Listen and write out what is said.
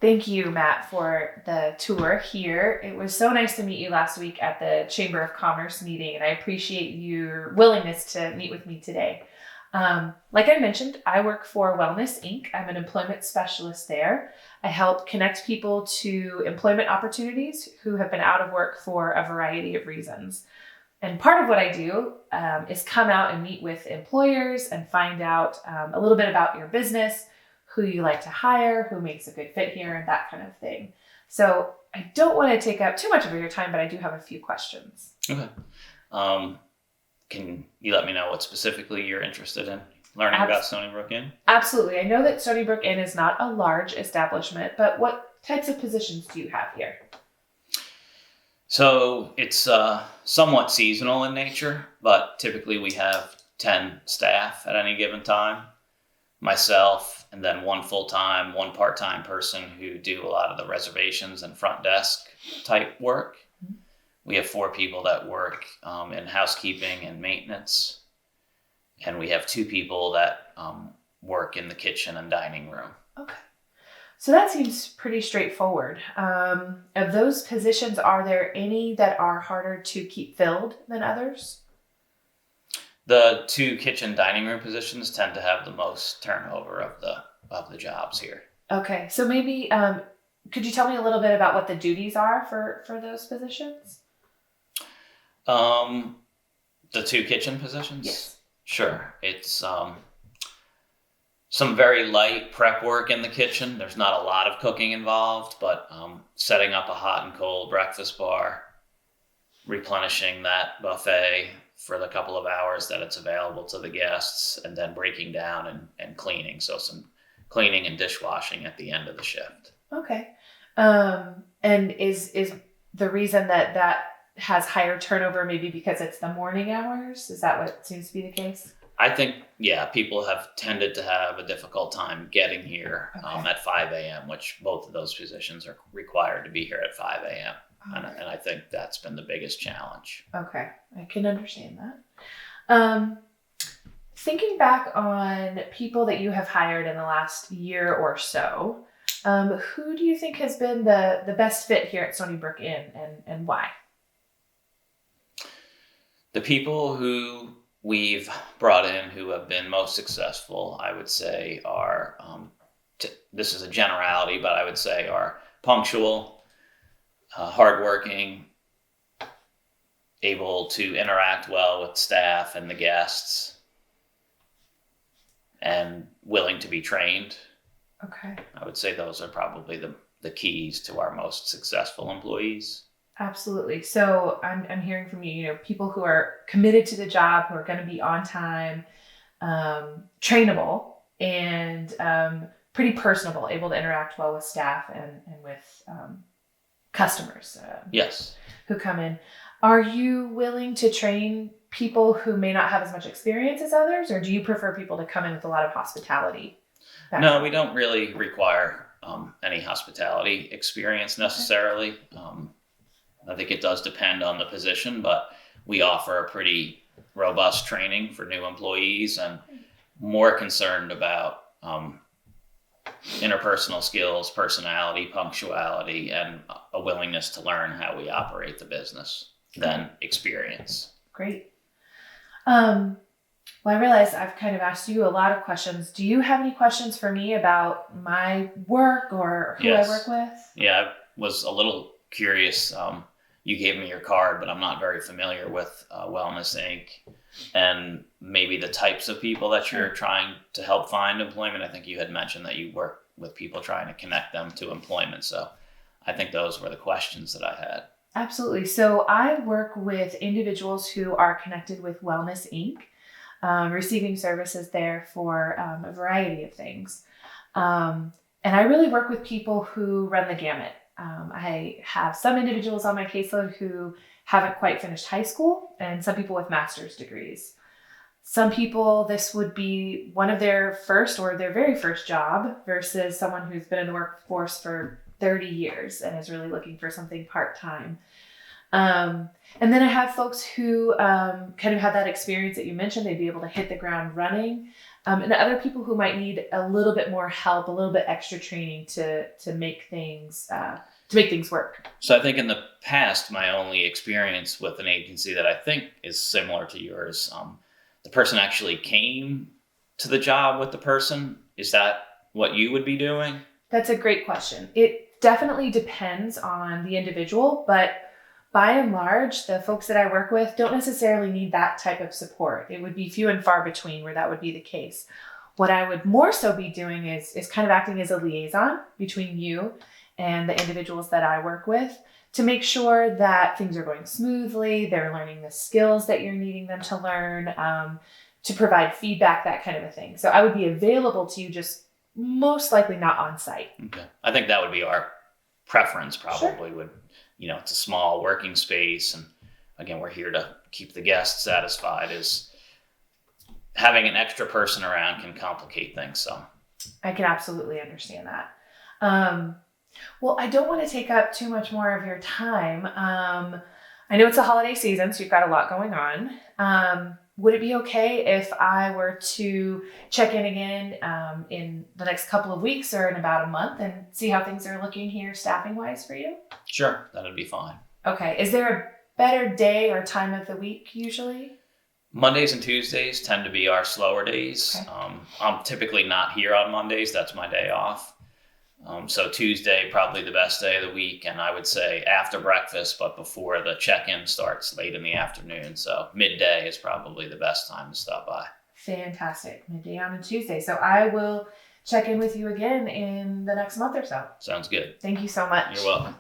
Thank you, Matt, for the tour here. It was so nice to meet you last week at the Chamber of Commerce meeting, and I appreciate your willingness to meet with me today. Like I mentioned, I work for Wellness Inc. I'm an employment specialist there. I help connect people to employment opportunities who have been out of work for a variety of reasons. And part of what I do is come out and meet with employers and find out a little bit about your business, who you like to hire, who makes a good fit here, and that kind of thing. So I don't want to take up too much of your time, but I do have a few questions. Okay. Can you let me know what specifically you're interested in learning about Stoneybrook Inn? Absolutely. I know that Stoneybrook Inn is not a large establishment, but what types of positions do you have here? So it's somewhat seasonal in nature, but typically we have 10 staff at any given time. Myself, and then one full-time, one part-time person who do a lot of the reservations and front desk type work. Mm-hmm. We have 4 people that work in housekeeping and maintenance. And we have 2 people that work in the kitchen and dining room. Okay. So that seems pretty straightforward. Of those positions, are there any that are harder to keep filled than others? The 2 kitchen dining room positions tend to have the most turnover of the jobs here. Okay. So maybe could you tell me a little bit about what the duties are for those positions? The 2 kitchen positions? Yes. Sure. It's some very light prep work in the kitchen. There's not a lot of cooking involved, but setting up a hot and cold breakfast bar, replenishing that buffet for the couple of hours that it's available to the guests, and then breaking down and cleaning. So some cleaning and dishwashing at the end of the shift. Okay. And is the reason that has higher turnover maybe because it's the morning hours? Is that what seems to be the case? I think, yeah, people have tended to have a difficult time getting here at 5 a.m., which both of those positions are required to be here at 5 a.m. And I think that's been the biggest challenge. Okay, I can understand that. Thinking back on people that you have hired in the last year or so, who do you think has been the best fit here at Stoneybrook Inn and why? The people who we've brought in who have been most successful, I would say, are, this is a generality, but I would say are punctual, hardworking, able to interact well with staff and the guests, and willing to be trained. Okay. I would say those are probably the keys to our most successful employees. Absolutely. So I'm hearing from you, people who are committed to the job, who are going to be on time, trainable, and pretty personable, able to interact well with staff and with customers. Yes. Who come in. Are you willing to train people who may not have as much experience as others, or do you prefer people to come in with a lot of hospitality background? No, we don't really require any hospitality experience necessarily. Okay. I think it does depend on the position, but we offer a pretty robust training for new employees and more concerned about interpersonal skills, personality, punctuality, and a willingness to learn how we operate the business than experience. Great. Well, I realize I've kind of asked you a lot of questions. Do you have any questions for me about my work or who I work with? Yeah, I was a little curious. You gave me your card, but I'm not very familiar with Wellness Inc. and maybe the types of people that you're trying to help find employment. I think you had mentioned that you work with people trying to connect them to employment. So I think those were the questions that I had. Absolutely. So I work with individuals who are connected with Wellness Inc., receiving services there for a variety of things. And I really work with people who run the gamut. I have some individuals on my caseload who haven't quite finished high school, and some people with master's degrees. Some people, this would be one of their first or their very first job versus someone who's been in the workforce for 30 years and is really looking for something part-time. And then I have folks who kind of have that experience that you mentioned. They'd be able to hit the ground running. and other people who might need a little bit more help, a little bit extra training to make things work. So I think in the past, my only experience with an agency that I think is similar to yours, the person actually came to the job with the person. Is that what you would be doing? That's a great question. It definitely depends on the individual, but by and large, the folks that I work with don't necessarily need that type of support. It would be few and far between where that would be the case. What I would more so be doing is kind of acting as a liaison between you and the individuals that I work with to make sure that things are going smoothly, they're learning the skills that you're needing them to learn, to provide feedback, that kind of a thing. So I would be available to you, just most likely not on site. Okay. I think that would be our preference probably. Sure. Would, it's a small working space. And again, we're here to keep the guests satisfied. Is having an extra person around can complicate things. So I can absolutely understand that. Well, I don't want to take up too much more of your time. I know it's a holiday season, so you've got a lot going on. Would it be okay if I were to check in again in the next couple of weeks or in about a month and see how things are looking here staffing-wise for you? Sure, that'd be fine. Okay. Is there a better day or time of the week usually? Mondays and Tuesdays tend to be our slower days. Okay. I'm typically not here on Mondays. That's my day off. So Tuesday, probably the best day of the week. And I would say after breakfast, but before the check-in starts late in the afternoon. So midday is probably the best time to stop by. Fantastic. Midday on a Tuesday. So I will check in with you again in the next month or so. Sounds good. Thank you so much. You're welcome.